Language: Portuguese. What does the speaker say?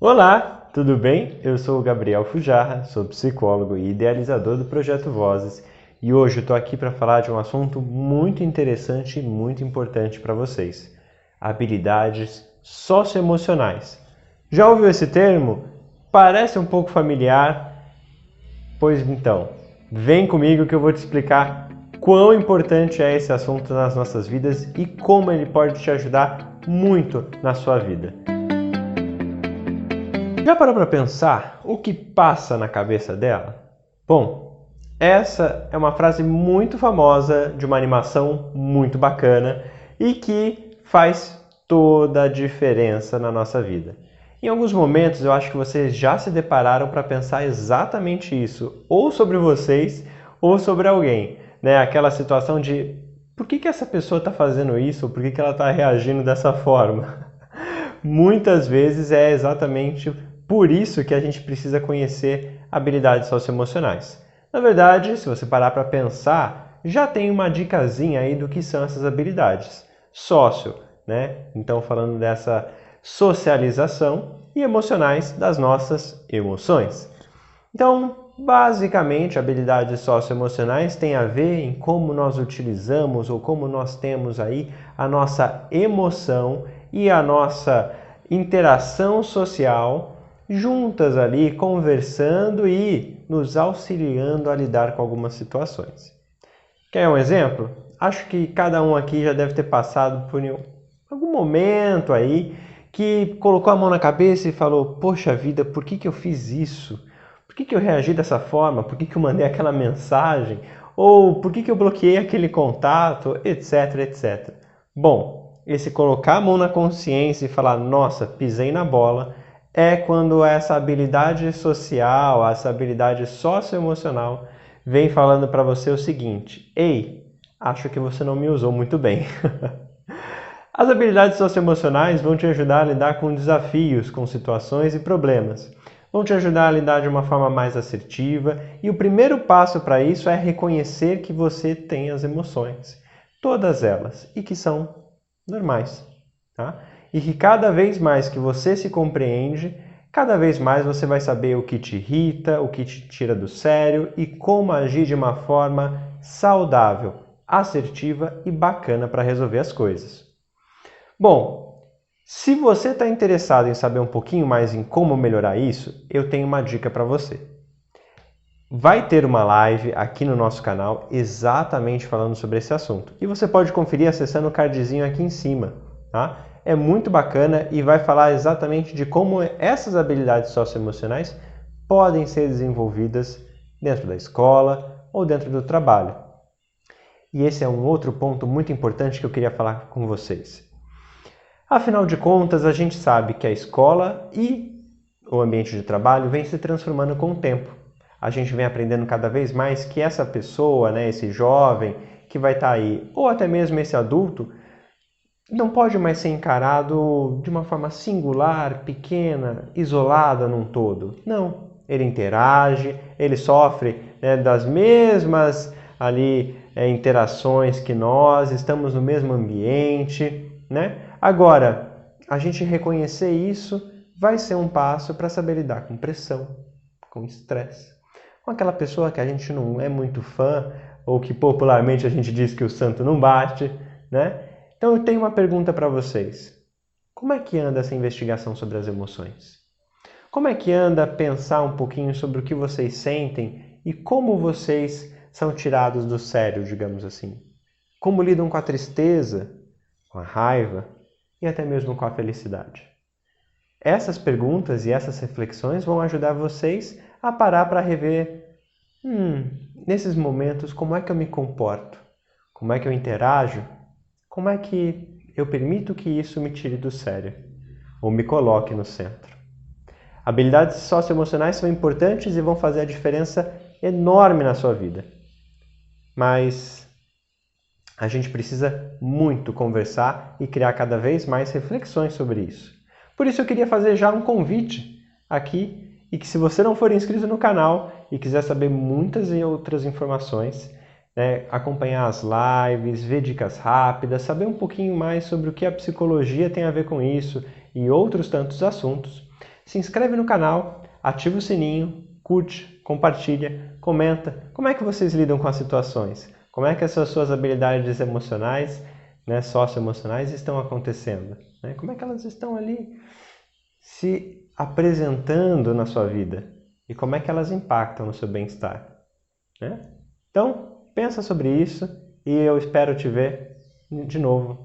Olá, tudo bem? Eu sou o Gabriel Fujarra, sou psicólogo e idealizador do Projeto Vozes e hoje eu estou aqui para falar de um assunto muito interessante e muito importante para vocês: habilidades socioemocionais. Já ouviu esse termo? Parece um pouco familiar? Pois então, vem comigo que eu vou te explicar quão importante é esse assunto nas nossas vidas e como ele pode te ajudar muito na sua vida. Já parou para pensar o que passa na cabeça dela? Bom, essa é uma frase muito famosa de uma animação muito bacana e que faz toda a diferença na nossa vida. Em alguns momentos eu acho que vocês já se depararam para pensar exatamente isso, ou sobre vocês ou sobre alguém, né? Aquela situação de por que essa pessoa está fazendo isso ou por que ela está reagindo dessa forma? Muitas vezes é exatamente por isso que a gente precisa conhecer habilidades socioemocionais. Na verdade, se você parar para pensar, já tem uma dicasinha aí do que são essas habilidades. Sócio, né? Então falando dessa socialização e emocionais das nossas emoções. Então, basicamente, habilidades socioemocionais têm a ver em como nós utilizamos ou como nós temos aí a nossa emoção e a nossa interação social juntas ali, conversando e nos auxiliando a lidar com algumas situações. Quer um exemplo? Acho que cada um aqui já deve ter passado por algum momento aí que colocou a mão na cabeça e falou: poxa vida, por que eu fiz isso? Por que eu reagi dessa forma? Por que eu mandei aquela mensagem? Ou por que eu bloqueei aquele contato? Etc, etc. Bom, esse colocar a mão na consciência e falar: nossa, pisei na bola, é quando essa habilidade social, essa habilidade socioemocional vem falando para você o seguinte: ei, acho que você não me usou muito bem. As habilidades socioemocionais vão te ajudar a lidar com desafios, com situações e problemas. Vão te ajudar a lidar de uma forma mais assertiva e o primeiro passo para isso é reconhecer que você tem as emoções, todas elas, e que são normais, tá? E que cada vez mais que você se compreende, cada vez mais você vai saber o que te irrita, o que te tira do sério e como agir de uma forma saudável, assertiva e bacana para resolver as coisas. Bom, se você está interessado em saber um pouquinho mais em como melhorar isso, eu tenho uma dica para você. Vai ter uma live aqui no nosso canal exatamente falando sobre esse assunto. E você pode conferir acessando o cardzinho aqui em cima, tá? É muito bacana e vai falar exatamente de como essas habilidades socioemocionais podem ser desenvolvidas dentro da escola ou dentro do trabalho. E esse é um outro ponto muito importante que eu queria falar com vocês. Afinal de contas, a gente sabe que a escola e o ambiente de trabalho vem se transformando com o tempo. A gente vem aprendendo cada vez mais que essa pessoa, né, esse jovem que vai estar aí, ou até mesmo esse adulto, não pode mais ser encarado de uma forma singular, pequena, isolada num todo. Não, ele interage, ele sofre, né, das mesmas ali interações que nós, estamos no mesmo ambiente, né? Agora, a gente reconhecer isso vai ser um passo para saber lidar com pressão, com estresse, com aquela pessoa que a gente não é muito fã ou que popularmente a gente diz que o santo não bate, né? Então eu tenho uma pergunta para vocês. Como é que anda essa investigação sobre as emoções? Como é que anda pensar um pouquinho sobre o que vocês sentem e como vocês são tirados do sério, digamos assim? Como lidam com a tristeza, com a raiva e até mesmo com a felicidade? Essas perguntas e essas reflexões vão ajudar vocês a parar para rever, nesses momentos, como é que eu me comporto? Como é que eu interajo? Como é que eu permito que isso me tire do sério ou me coloque no centro? Habilidades socioemocionais são importantes e vão fazer a diferença enorme na sua vida. Mas a gente precisa muito conversar e criar cada vez mais reflexões sobre isso. Por isso eu queria fazer já um convite aqui e que se você não for inscrito no canal e quiser saber muitas e outras informações, né, acompanhar as lives, ver dicas rápidas, saber um pouquinho mais sobre o que a psicologia tem a ver com isso e outros tantos assuntos, se inscreve no canal, ativa o sininho, curte, compartilha, comenta. Como é que vocês lidam com as situações? Como é que essas suas habilidades emocionais, né, socioemocionais estão acontecendo? Né? Como é que elas estão ali se apresentando na sua vida? E como é que elas impactam no seu bem-estar? Né? Então, pensa sobre isso e eu espero te ver de novo